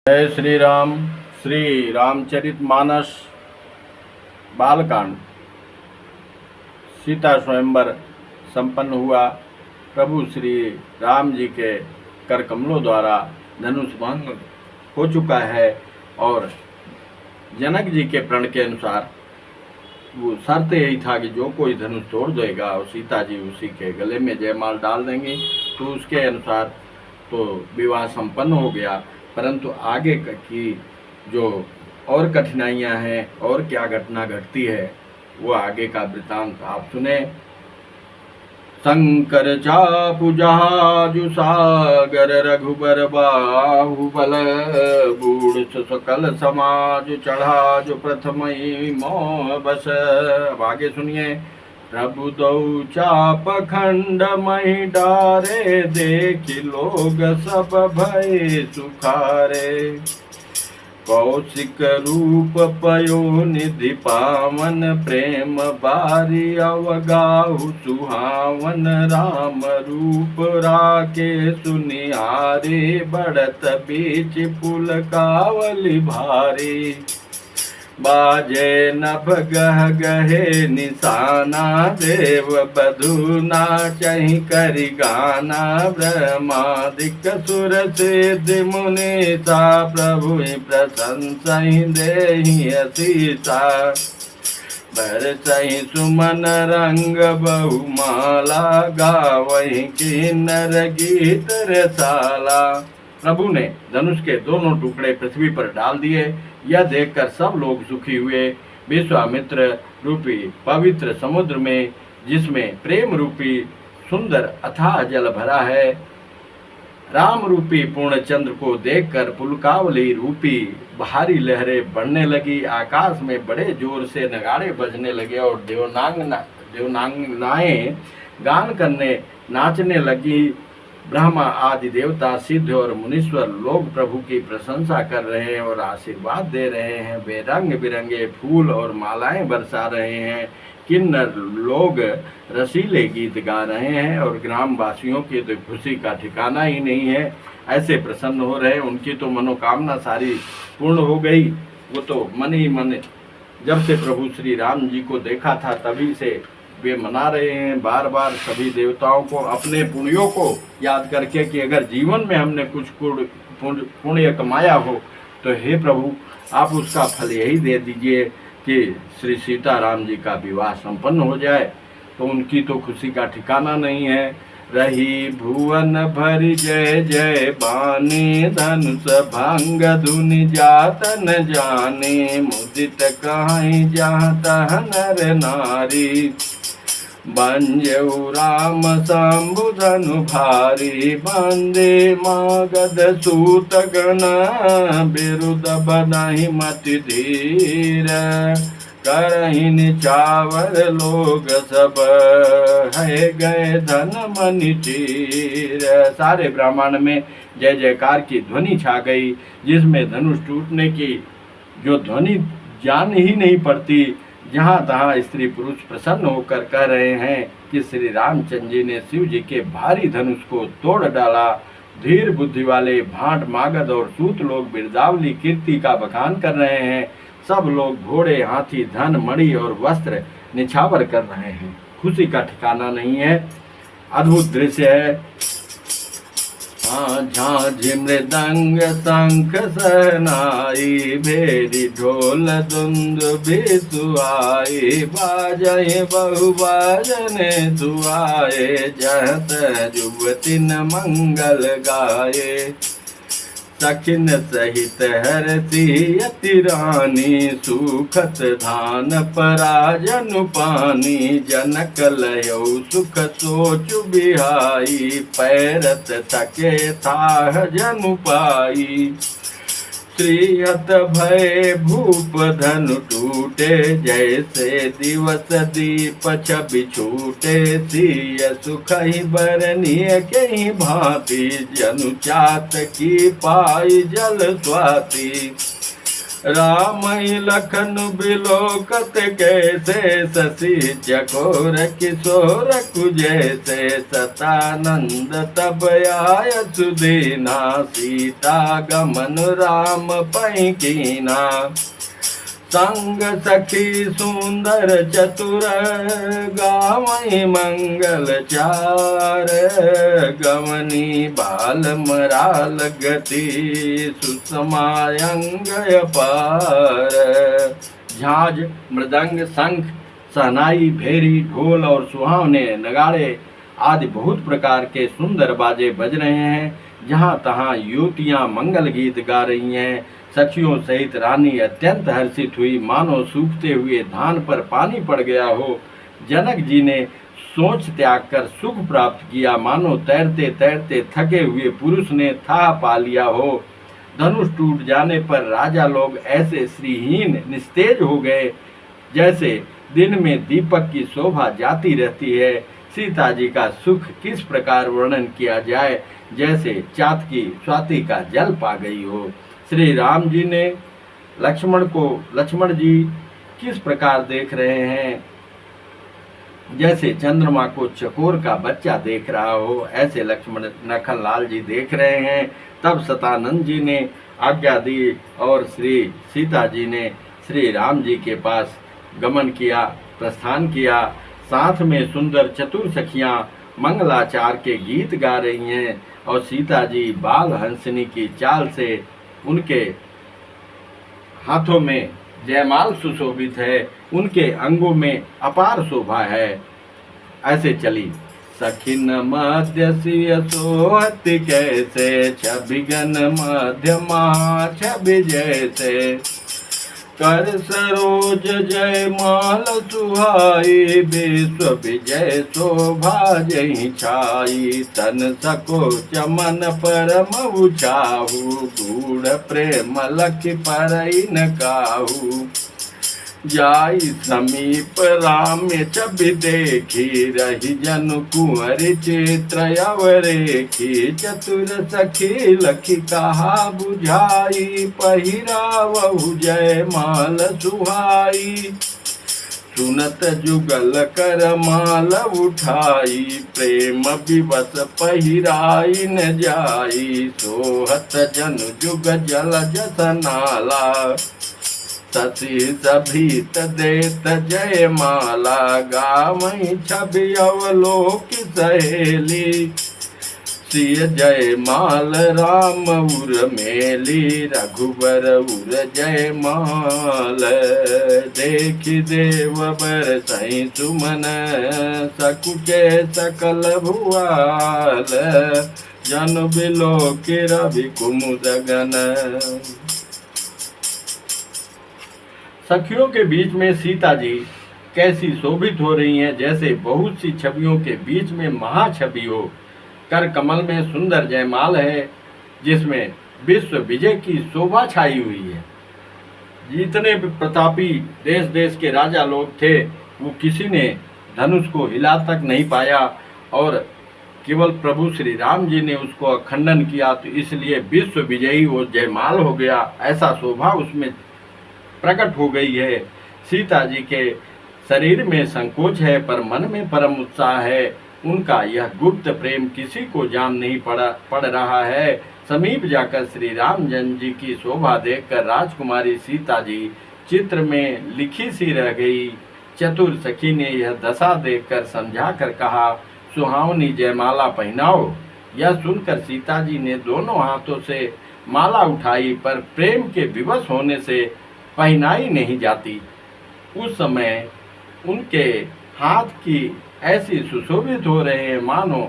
जय श्री राम। श्री रामचरितमानस बालकांड। सीता स्वयंवर संपन्न हुआ। प्रभु श्री राम जी के कर कमलों द्वारा धनुष भंग हो चुका है और जनक जी के प्रण के अनुसार वो शर्त यही था कि जो कोई धनुष तोड़ देगा और सीता जी उसी के गले में जयमाल डाल देंगे, तो उसके अनुसार तो विवाह संपन्न हो गया। परंतु आगे की जो और कठिनाइयां हैं और क्या घटना घटती है वो आगे का वृतांत आप सुने। शंकर चापु जहाजु सागर रघुबर बाहुबल बूढ़ सकल समाज चढ़ा जो प्रथम मोह बस। अब आगे सुनिए। प्रभु दौ चाप खंड मही डारे देखि लोग सब भय सुखारे। कौशिक रूप पयो निधि पावन प्रेम बारी अवगाहु सुहावन। राम रूप राके सुनिहारे बढ़त बीच पुल कावली भारी। बाजे नभ गह गहे निशाना देव बधु नाचहि करि गाना। ब्रह्मादिक सुर सिद्धि मुनीसा प्रभु प्रशंसहि देहि असीसा। बरसहि सुमन रंग बहुमाला गावहि किन्नर गीत रसाला। प्रभु ने धनुष के दोनों टुकड़े पृथ्वी पर डाल दिए। यह देखकर सब लोग सुखी हुए। विश्वामित्र रूपी पवित्र समुद्र में, जिसमें प्रेम रूपी सुंदर अथाह जल भरा है, राम रूपी पूर्ण चंद्र को देखकर पुलकावली रूपी भारी लहरें बढ़ने लगी। आकाश में बड़े जोर से नगाड़े बजने लगे और देवनांगनाएं गान करने नाचने लगी। ब्रह्मा आदि देवता, सिद्ध और मुनीश्वर लोग प्रभु की प्रशंसा कर रहे हैं और आशीर्वाद दे रहे हैं। वे रंग बिरंगे फूल और मालाएं बरसा रहे हैं। किन्नर लोग रसीले गीत गा रहे हैं और ग्रामवासियों की तो खुशी का ठिकाना ही नहीं है। ऐसे प्रसन्न हो रहे। उनकी तो मनोकामना सारी पूर्ण हो गई। वो तो मन ही मन जब से प्रभु श्री राम जी को देखा था तभी से वे मना रहे हैं बार बार सभी देवताओं को, अपने पुण्यों को याद करके कि अगर जीवन में हमने कुछ पुण्य कमाया हो तो हे प्रभु आप उसका फल यही दे दीजिए कि श्री सीताराम जी का विवाह संपन्न हो जाए। तो उनकी तो खुशी का ठिकाना नहीं है। रही भुवन भरी जय जय बानी धनुष भंग धुनि जात न जाने। मुदित कहीं जहाँ तह नर नारी। बंजऊ राम शंभु धनु भारी। बंदे मागध सूत गण बिरुद बदहि मति धीर। करहि निचावर लोग सब है गए धन मनि चीर। सारे ब्राह्मण में जय जयकार की ध्वनि छा गई, जिसमें धनुष टूटने की जो ध्वनि जान ही नहीं पड़ती। जहाँ तहाँ स्त्री पुरुष प्रसन्न होकर कह रहे हैं कि श्री रामचंद्र जी ने शिव जी के भारी धनुष को तोड़ डाला। धीर बुद्धि वाले भाट मागध और सूत लोग बिरदावली कीर्ति का बखान कर रहे हैं। सब लोग घोड़े, हाथी, धन, मणि और वस्त्र निछावर कर रहे हैं। खुशी का ठिकाना नहीं है। अद्भुत दृश्य है। झांझ मृदंग शंख सहनाई। भेरी ढोल दुंदुभि सुहाई। बाजहि बहु बाजने सुहाए। जहत युवती न मंगल गाये। सखिन सहित हरती अति रानी। सुखत धान पराजनु पानी। जनक लयो सुख सोचु बिहाई। पैरत थके थाह जनु पाई। श्रीहत भय भूप धनु टूटे। जैसे दिवस दीप छवि छूटे। सिय सुखहि बरनिय कहीं भांति। जनु चात की पाई जल स्वाति। राम लखन बिलोकत कैसे, शशि चकोर किशोर कुजैसे, सतानंद तब आय सुदीना, सीता गमन राम पै कीना। संग सखी सुंदर चतुर, गावई मंगल चार, गवनी बाल मराल गति, सुषमायंग अपार। झांझ, मृदंग, शंख, शहनाई, भेरी, ढोल और सुहावने नगाड़े आदि बहुत प्रकार के सुंदर बाजे बज रहे हैं। जहाँ तहाँ युवतियाँ मंगल गीत गा रही हैं। सखियों सहित रानी अत्यंत हर्षित हुई, मानो सूखते हुए धान पर पानी पड़ गया हो। जनक जी ने सोच त्याग कर सुख प्राप्त किया, मानो तैरते तैरते थके हुए पुरुष ने था पा लिया हो। धनुष टूट जाने पर राजा लोग ऐसे श्रीहीन निस्तेज हो गए, जैसे दिन में दीपक की शोभा जाती रहती है। सीता जी का सुख किस प्रकार वर्णन किया जाए, जैसे चातकी स्वाति का जल पा गई हो। श्री राम जी ने लक्ष्मण जी किस प्रकार देख रहे हैं, जैसे चंद्रमा को चकोर का बच्चा देख रहा हो, ऐसे लक्ष्मण नखन लाल जी देख रहे हैं। तब सतानंद जी ने आज्ञा दी और श्री सीता जी ने श्री राम जी के पास गमन किया, प्रस्थान किया। साथ में सुंदर चतुर सखियां मंगलाचार के गीत गा रही हैं और सीता जी बाल हंसनी की चाल से उनके हाथों में जयमाल सुशोभित है, उनके अंगों में अपार शोभा है। ऐसे चली सखिन मध्य सिय सोहत कैसे, छबिगन मध्य महा छबि जैसे, कर सरोज जय माल सुहाई, विश्व विजय शोभा जहि छाई, तन सको चमन परम उचाहु, गूढ़ प्रेम लख परई न काहू, जाई समीप राम छबि देखी, रही जनु कुंवर चित्र अवरेखी, चतुर सखी लखी कहा बुझाई, पहिरावहु जय माल सुहाई, सुनत जुगल कर माल उठाई, प्रेम विवश पहिराई न जाई, सोहत जनु जुग जल जस नाला, शशि सभीत देत जय माला, गावई छवि अवलोक सहेली, सिय जय माल राम उर मेली, रघुबर उर जय माल, देखि देव बरसई सुमन, सकुचे सकल भुआल, जन बिलोक रवि कुमुद गन। सखियों के बीच में सीता जी कैसी शोभित हो रही हैं, जैसे बहुत सी छवियों के बीच में महाछवि हो। कर कमल में सुंदर जयमाल है, जिसमें विश्व विजय की शोभा छाई हुई है। जितने भी प्रतापी देश देश के राजा लोग थे, वो किसी ने धनुष को हिला तक नहीं पाया और केवल प्रभु श्री राम जी ने उसको खंडन किया, तो इसलिए विश्व विजयी वो जयमाल हो गया। ऐसा शोभा उसमें प्रकट हो गई है। सीता जी के शरीर में संकोच है, पर मन में परम उत्साह है। उनका यह गुप्त प्रेम किसी को जान नहीं पड़ रहा है। समीप जाकर श्री रामचंद्र जी की शोभा देखकर राजकुमारी सीता जी चित्र में लिखी सी रह गई। चतुर सखी ने यह दशा देखकर समझा कर कहा, सुहावनी जयमाला पहनाओ। यह सुनकर सीता जी ने दोनों हाथों से माला उठाई, पर प्रेम के विवश होने से पहनाई नहीं जाती। उस समय उनके हाथ की ऐसी सुशोभित हो रहे हैं, मानो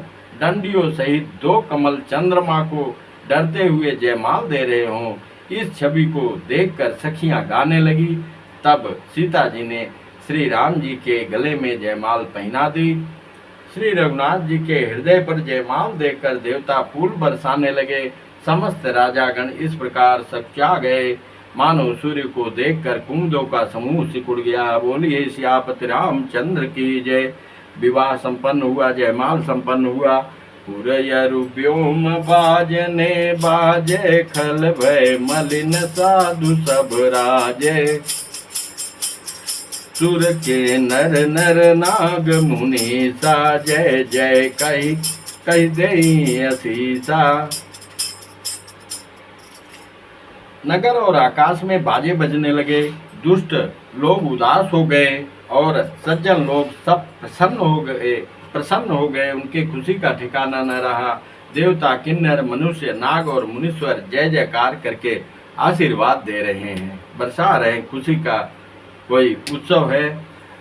डंडियों सहित दो कमल चंद्रमा को डरते हुए जयमाल दे रहे हों। इस छवि को देखकर सखियां गाने लगी। तब सीता जी ने श्री राम जी के गले में जयमाल पहना दी। श्री रघुनाथ जी के हृदय पर जयमाल देखकर देवता फूल बरसाने लगे। समस्त राजागण इस प्रकार सचा गए, मानो सूर्य को देखकर कुमुदों का समूह सिकुड़ गया। बोलिए सियापति रामचंद्र की जय। विवाह संपन्न हुआ, जयमाल संपन्न हुआ। पुरयरु व्योम बाजने बाजे, खल भय मलिन साधु सब राजे। सुर के नर नर नाग मुनि सा, जय जय कही दे असीसा। नगर और आकाश में बाजे बजने लगे, दुष्ट लोग उदास हो गए और सज्जन लोग सब प्रसन्न हो गए। उनके खुशी का ठिकाना न रहा। देवता, किन्नर, मनुष्य, नाग और मुनीश्वर जय जयकार करके आशीर्वाद दे रहे हैं, बरसा रहे हैं। खुशी का कोई उत्सव है।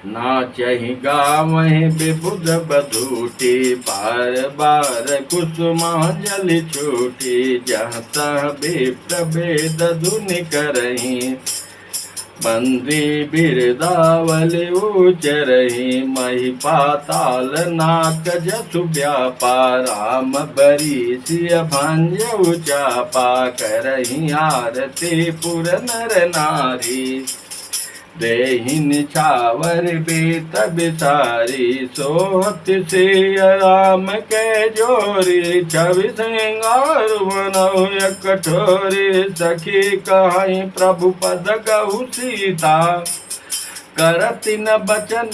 नाचहि गावहि विबुध बधूटी, बार बार कुसुमांजलि छूटी। जहाँ तह विप्र वेद धुनि करहीं, बंदी बिरदावली उचरहीं। मही पाताल नाक जसु व्यापा, राम बरीसिय भंज उचापा। करहीं आरती पुर नर नारी, देहिन छावर बेत बिसारी। सोहत से राम के जोरी, छवि श्रृंगार बनौ कठोरी। सखी कहीं प्रभु पद गहु सीता, करति न बचन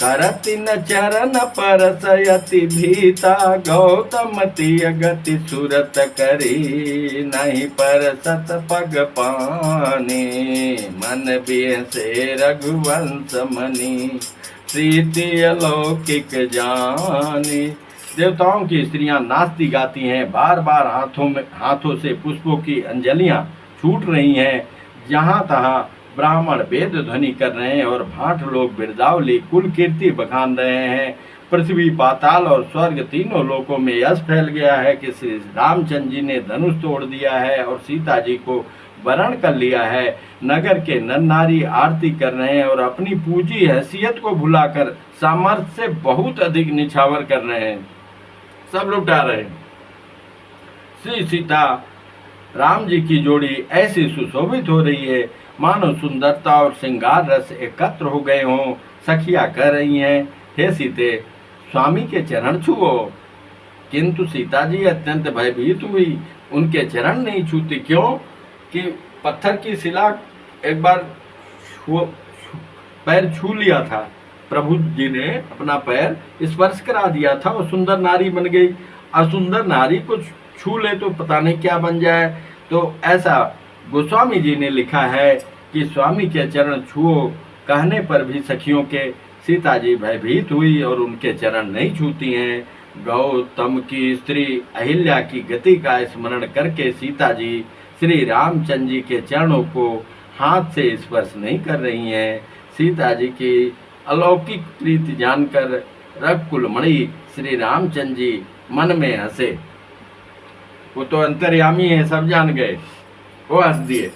करति न चरण परसयति भीता। गौतम तिय गति सुरत करी, नहीं परसत पग पानी। मन बिहसे रघुवंश मनि, प्रीति अलौकिक जानी। देवताओं की स्त्रियां नाचती गाती हैं, बार बार हाथों से पुष्पों की अंजलियां छूट रही हैं। जहां तहां ब्राह्मण वेद ध्वनि कर रहे हैं और भाट लोग बिरदावली कुल कीर्ति बखान रहे हैं। पृथ्वी, पाताल और स्वर्ग तीनों लोकों में यश फैल गया है कि श्री रामचंद्र जी ने धनुष तोड़ दिया है और सीता जी को वरण कर लिया है। नगर के नर नारी आरती कर रहे हैं और अपनी पूजी हैसियत को भुलाकर सामर्थ्य से बहुत अधिक निछावर कर रहे हैं, सब लुटा रहे हैं। श्री सीता राम जी की जोड़ी ऐसी सुशोभित हो रही है मानो सुंदरता और श्रृंगार रस एकत्र हो गए हों। सखियां कह रही हैं, हे सीते, स्वामी के चरण छुओ। किंतु सीता जी अत्यंत भयभीत हुई, उनके चरण नहीं छूती। क्यों कि पत्थर की शिला एक बार पैर छू लिया था, प्रभु जी ने अपना पैर स्पर्श करा दिया था और सुंदर नारी बन गई। असुंदर नारी को छू ले तो पता नहीं क्या बन जाए। तो ऐसा गोस्वामी जी ने लिखा है कि स्वामी के चरण छुओ कहने पर भी सखियों के सीता जी भयभीत हुई और उनके चरण नहीं छूती हैं। गौतम की स्त्री अहिल्या की गति का स्मरण करके सीता जी श्री रामचंद्र जी के चरणों को हाथ से स्पर्श नहीं कर रही हैं। सीता जी की अलौकिक प्रीति जानकर रघुकुलमणि श्री रामचंद्र जी मन में हंसे। वो तो अंतर्यामी है, सब जान गए, वो हंस दिए।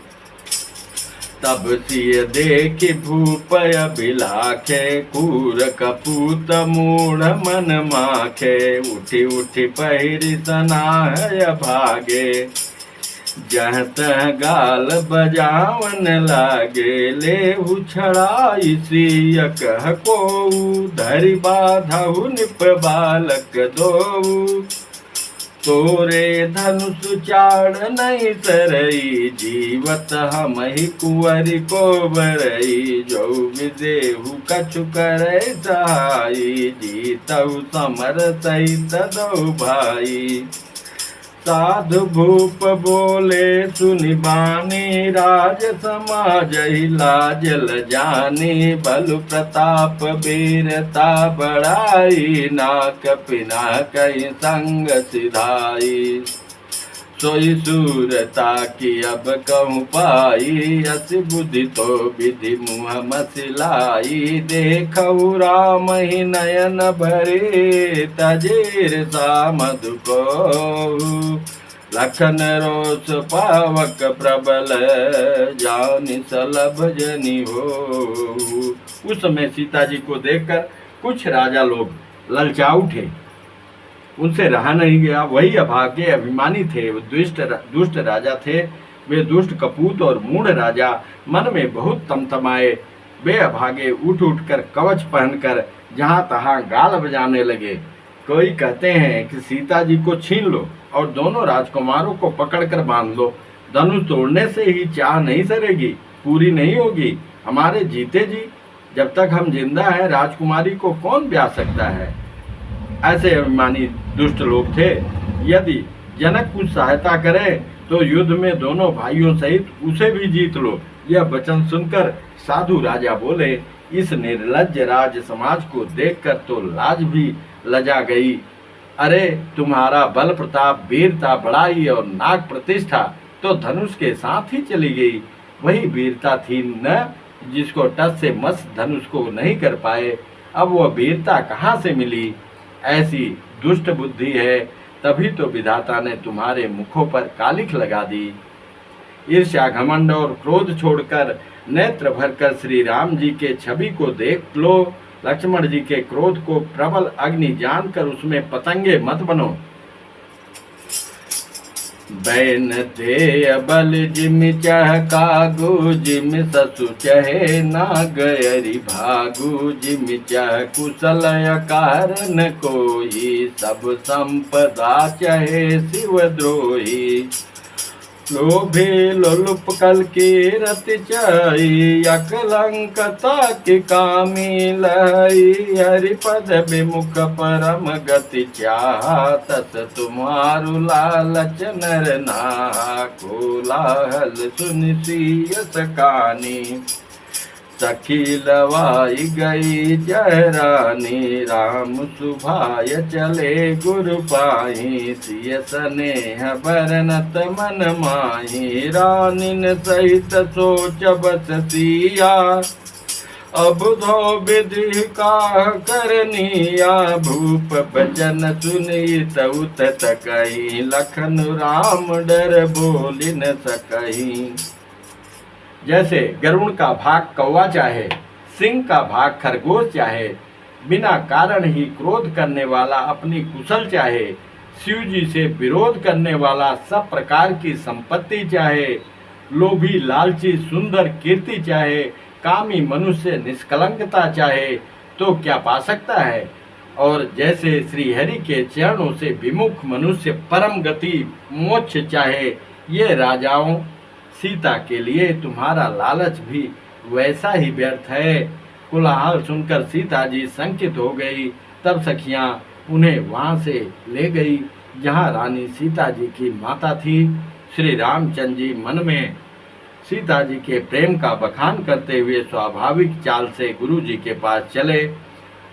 तब सिय देखि भूपय बिलाखे, कूर कपूत मूढ़ मन माखे। उठी उठी पहिरी सनाहय भागे, जह तह गाल बजावन लागे। लेहु छड़ाई सिय कह कोऊ, धरि बाधहु निप बालक दोऊ। तोरे धनुष चाड़ नहीं तरई, जीवत हमहि कुंवरी को बरई। जो विदेहु कछु करे सहाई, जीतहु समर सहित दो भाई। साधु भूप बोले सुनि बानी, राज समाजहि लाजल जानी। बल प्रताप वीरता बढ़ाई, नाक पिना कहि संग सिधाई। सोई सूरता की अब कहूँ पाई, अस बुद्धि तो विधि मुँह मसिलाई। देखऊ राम ही नयन भरे, तजेर सा मधु को। लखन रोष पावक प्रबल, जानि सलभ जनि हो। उस समय सीता जी को देखकर कुछ राजा लोग ललचा उठे, उनसे रहा नहीं गया। वही अभागे अभिमानी थे, वो दुष्ट राजा थे। वे दुष्ट कपूत और मूढ़ राजा मन में बहुत तमतमाए। वे अभागे उठ कर कवच पहनकर जहाँ तहाँ गाल बजाने लगे। कोई कहते हैं कि सीता जी को छीन लो और दोनों राजकुमारों को पकड़कर बांध लो। धनुष तोड़ने से ही चाह नहीं सरेगी, पूरी नहीं होगी। हमारे जीते जी जब तक हम जिंदा हैं राजकुमारी को कौन ब्याह सकता है। ऐसे अभिमानी दुष्ट लोग थे। यदि जनक कुछ सहायता करे तो युद्ध में दोनों भाइयों सहित उसे भी जीत लो। यह वचन सुनकर साधु राजा बोले, इस निर्लज्ज राज समाज को देखकर तो लाज भी लजा गई। अरे तुम्हारा बल प्रताप, वीरता, बड़ाई और नाग प्रतिष्ठा तो धनुष के साथ ही चली गई। वही वीरता थी न जिसको टस से मस धनुष को नहीं कर पाए। अब वह वीरता कहाँ से मिली। ऐसी दुष्ट बुद्धि है, तभी तो विधाता ने तुम्हारे मुखों पर कालिख लगा दी। ईर्ष्या, घमंड और क्रोध छोड़कर नेत्र भरकर श्री राम जी के छवि को देख लो। लक्ष्मण जी के क्रोध को प्रबल अग्नि जानकर उसमें पतंगे मत बनो। बैन ते अबल जिम चह कागु, जिम ससु चहे ना गयरी भागु, जिम चह कुशल कारण कोई, सब संपदा चहे शिव द्रोही। लोभे लोलुप कल की रति चाई, अकलंकता की कामी लाई, हरिपद विमुख परम गति चाह, तस तुम्हारु लालच नर नाहा, कोलाहल सुनि सियस कानी। सखी लवाई गई जहरानी, राम सुभाय चले गुरु पाही, सिय स्नेह बरनत मन माही, रानिन सहित सोच बस सिया, अब धो विधि काह करनिया, भूप बचन सुनी तउत तकही, लखन राम डर बोल न सकही। जैसे गरुड़ का भाग कौवा चाहे, सिंह का भाग खरगोश चाहे, बिना कारण ही क्रोध करने वाला अपनी कुशल चाहे, शिव जी से विरोध करने वाला सब प्रकार की संपत्ति चाहे, लोभी लालची सुंदर कीर्ति चाहे, कामी मनुष्य निष्कलंकता चाहे, तो क्या पा सकता है। और जैसे श्री हरि के चरणों से विमुख मनुष्य परम गति मोक्ष चाहे, ये राजाओं सीता के लिए तुम्हारा लालच भी वैसा ही व्यर्थ है। कोलाहल सुनकर सीता जी शंकित हो गई। तब सखियां उन्हें वहां से ले गई जहां रानी सीता जी की माता थी। श्री रामचंद्र जी मन में सीता जी के प्रेम का बखान करते हुए स्वाभाविक चाल से गुरु जी के पास चले।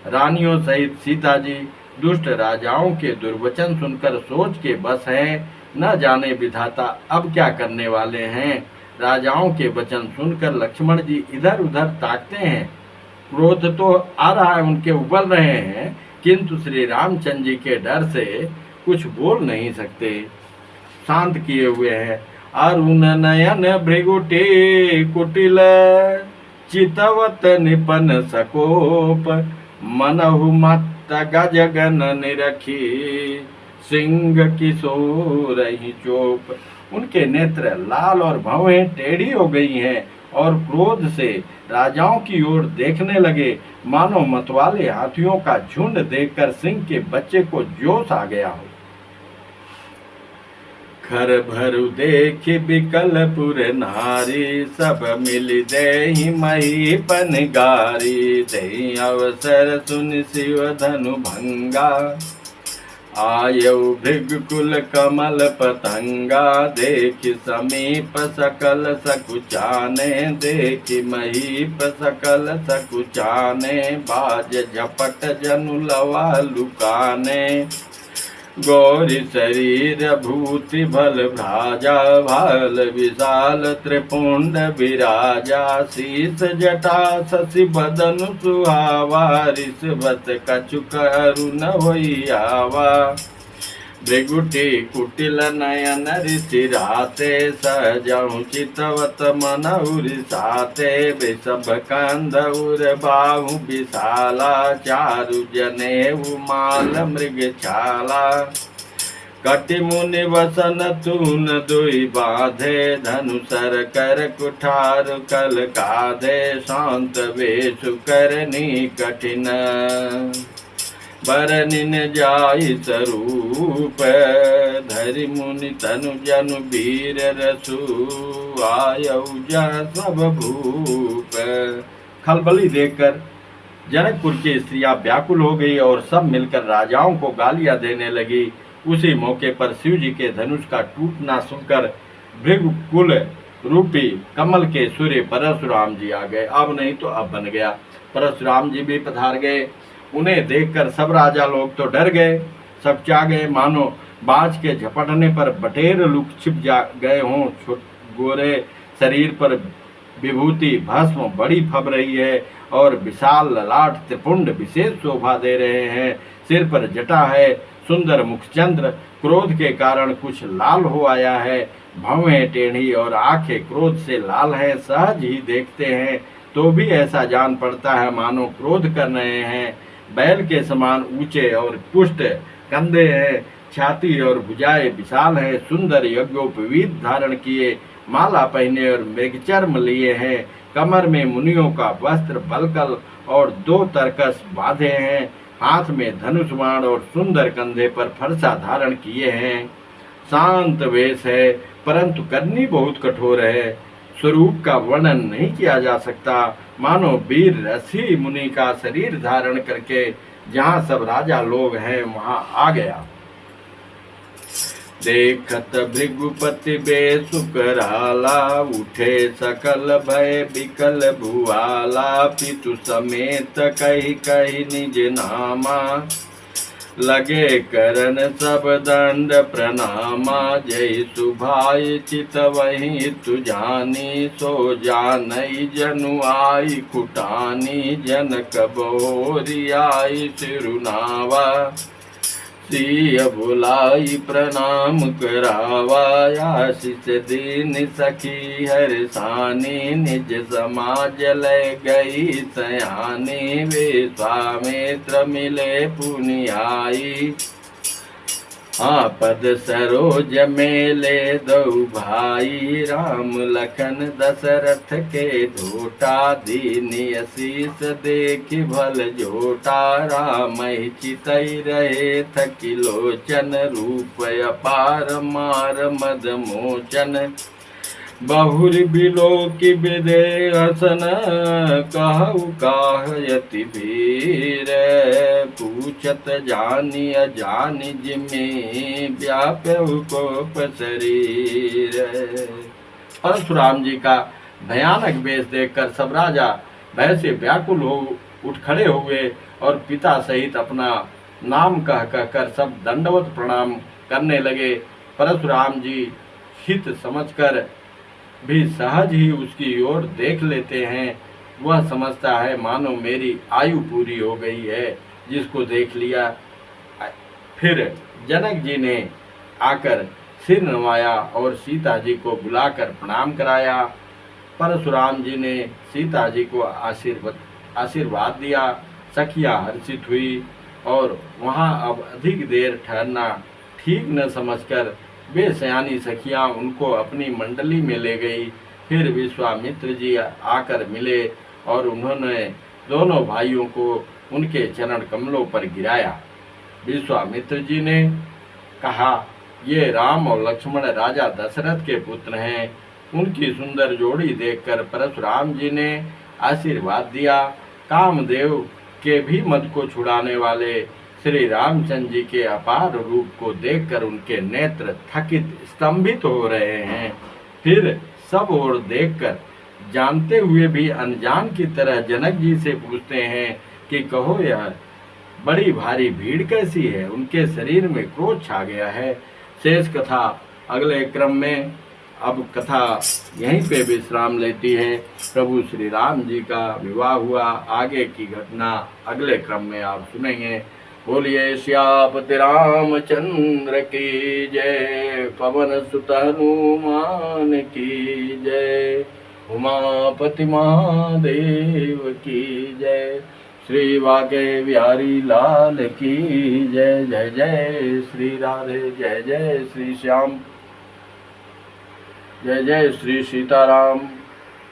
रानियों सहित सीता जी दुष्ट राजाओं के दुर्वचन सुनकर सोच के बस हैं, न जाने विधाता अब क्या करने वाले हैं। राजाओं के वचन सुनकर लक्ष्मण जी इधर उधर ताकते हैं। क्रोध तो आ रहा है, उनके उबल रहे हैं, किंतु श्री रामचंद्र जी के डर से कुछ बोल नहीं सकते, शांत किए हुए हैं। अरुण नयन भृगुटे कुटिल, चितवत निपन सकोप, मनहु मत गजगन निरखी, सिंह किशोर ही चोप। उनके नेत्र लाल और भवें टेढ़ी हो गई हैं और क्रोध से राजाओं की ओर देखने लगे, मानो मतवाले हाथियों का झुंड देखकर सिंह के बच्चे को जोश आ गया हो। खर भरु देख बिकलपुर नारी, सब मिल देहि मही पनगारी, देहि अवसर सुन शिव धनु भंगा, आयु भृगुकुल कमल पतंगा, देख समीप सकल सकुचाने, देख महीप सकल सकुचाने, बाज झपट जनु लवा लुकाने, गौरी शरीर भूति भल भ्राजा, भाल विशाल त्रिपुंड विराजा, शीस जटा शशि बदन सुहावा, ऋषभत कछु करुण होइयावा, भृगुटी कुटिल नयन ऋषि राते, सहजहु चितवत मनहु रिसाते, वृषभ कंधउर बाहु विशाला, चारु जनेऊ माल मृग छाला, कटि मुनि वसन तून दुई बाधे, धनुसर कर कुठार कल काधे, शांत वेशु करनी कठिन, बरनिन जाई स्वरूप, धरि मुनि तनु जनु वीर रसु, आयौ सब भूप। खलबली देखकर जनकपुर की स्त्रियां व्याकुल हो गई और सब मिलकर राजाओं को गालियां देने लगी। उसी मौके पर शिव जी के धनुष का टूटना सुनकर भृगुकुल रूपी कमल के सूर्य परशुराम जी आ गए। अब नहीं तो अब बन गया। परशुराम जी भी पधार गए। उन्हें देखकर सब राजा लोग तो डर गए, सकचा गए, मानो बाज के झपटने पर बटेर लुक छिप जा गए हों। गोरे शरीर पर विभूति भस्म बड़ी फब रही है और विशाल ललाट त्रिपुंड विशेष शोभा दे रहे हैं। सिर पर जटा है, सुंदर मुखचंद्र क्रोध के कारण कुछ लाल हो आया है। भवें टेढ़ी और आंखें क्रोध से लाल है। सहज ही देखते हैं तो भी ऐसा जान पड़ता है मानो क्रोध कर रहे हैं। बैल के समान ऊंचे और पुष्ट कंधे हैं, छाती और भुजाएं विशाल है। सुंदर यज्ञोपवीत धारण किए, माला पहने और मृगचर्म लिए हैं। कमर में मुनियों का वस्त्र बलकल और 2 तरकस बांधे हैं। हाथ में धनुष बाण और सुंदर कंधे पर फरसा धारण किए हैं। शांत वेश है परंतु करनी बहुत कठोर है। स्वरूप का वर्णन नहीं किया जा सकता, मानो वीर ऋषि मुनि का शरीर धारण करके जहाँ सब राजा लोग हैं वहाँ आ गया। देखत भृगुपति बेसुकराला, उठे सकल भय बिकल भुआला। पितु समेत कही कही निज नामा, लगे करन सब दंड प्रणामा। जय सुभाई चित वही तु जानी, सो जानई जनु आई कुटानी। जनक बोरी आई सिरुनावा, सिय बुलाई प्रणाम करावा। आशीष दीन सखी हरसानी, निज समाज लय गई सयानी। विश्वामित्र मिले पुनियाई, आपद सरोज मेले दो भाई। राम लखन दशरथ के धोटा, दीनी असीस देखि भल जोटा। राम चितई रहे थकी लोचन, रूप अपार मार मद मोचन। बहुरी बिलो की विदे हसन, कहु काहयति भीर। पूछत जानी अजानी जिमी, व्याप्यहु कोप शरीर। परशुराम जी का भयानक वेश देखकर सब राजा भय से व्याकुल हो उठ खड़े हुए और पिता सहित अपना नाम कह कहकर सब दंडवत प्रणाम करने लगे। परशुराम जी हित समझकर भी सहज ही उसकी ओर देख लेते हैं। वह समझता है मानो मेरी आयु पूरी हो गई है। जिसको देख लिया फिर जनक जी ने आकर सिर नवाया और सीता जी को बुलाकर प्रणाम कराया। परशुराम जी ने सीता जी को आशीर्वाद दिया। सखियां हर्षित हुई और वहां अब अधिक देर ठहरना ठीक न समझकर वे सयानी सखियां उनको अपनी मंडली में ले गई। फिर विश्वामित्र जी आकर मिले और उन्होंने दोनों भाइयों को उनके चरण कमलों पर गिराया। विश्वामित्र जी ने कहा, ये राम और लक्ष्मण राजा दशरथ के पुत्र हैं। उनकी सुंदर जोड़ी देखकर परशुराम जी ने आशीर्वाद दिया। कामदेव के भी मद को छुड़ाने वाले श्री रामचंद्र जी के अपार रूप को देखकर उनके नेत्र थकित स्तंभित हो रहे हैं। फिर सब ओर देखकर जानते हुए भी अनजान की तरह जनक जी से पूछते हैं कि कहो यार, बड़ी भारी भीड़ कैसी है? उनके शरीर में क्रोध छा गया है। शेष कथा अगले क्रम में। अब कथा यहीं पे विश्राम लेती है। प्रभु श्री राम जी का विवाह हुआ, आगे की घटना अगले क्रम में आप सुनेंगे। बोलिए श्यापति रामचंद्र की जय, पवन सुत हनुमान की जय, उमापति महादेव की जय, श्री वाके बिहारी लाल की जय। जय जय श्री राधे, जय जय श्री श्याम, जय जय श्री सीताराम।